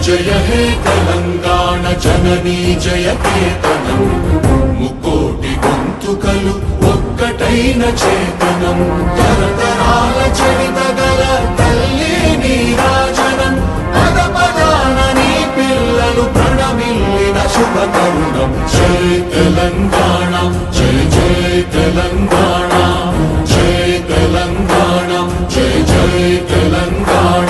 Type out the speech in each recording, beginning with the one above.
జయ హే తెలంగాణ జననీ జయ కేతనం ముకోటి గొంతుకలు ఒక్కటైన చేతనం తరతరాల చరిత గల తల్లి నీరాజనం పద పదాన నీ పిల్లలు ప్రణమిల్లిన శుభ తరుణం జయ తెలంగాణ జయ జయ తెలంగాణ జయ తెలంగాణ జయ జయ తెలంగాణ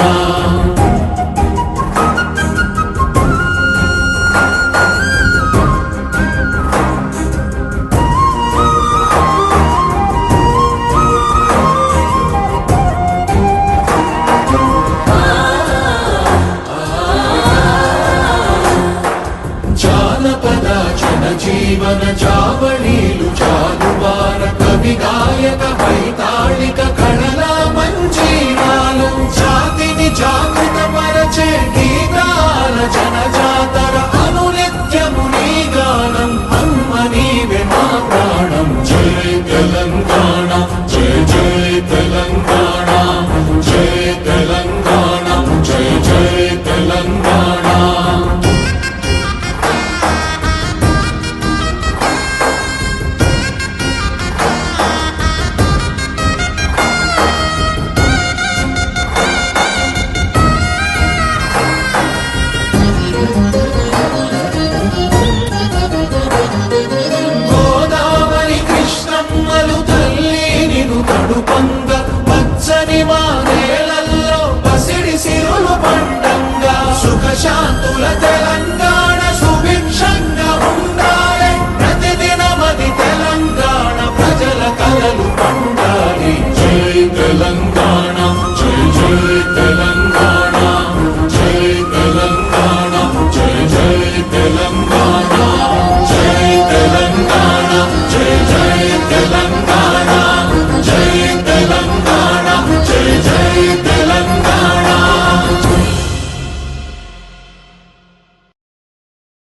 జీవన జావళీలు జాలువార కవి గాయక వైతాళిక కళల మంజీరాలు జాతిని జాగృత పరచే గీతాల జనజాతర అనునిత్యము నీ గానం అమ్మ నీవే మా ప్రాణం జయ తెలంగాణ జయ జయ తెలంగాణ జయ తెలంగాణ జయ జయ తెలంగాణ తడుపంగ పచ్చని మానేలల్లో పసిడి సిరులు పండంగా సుఖ శాంతుల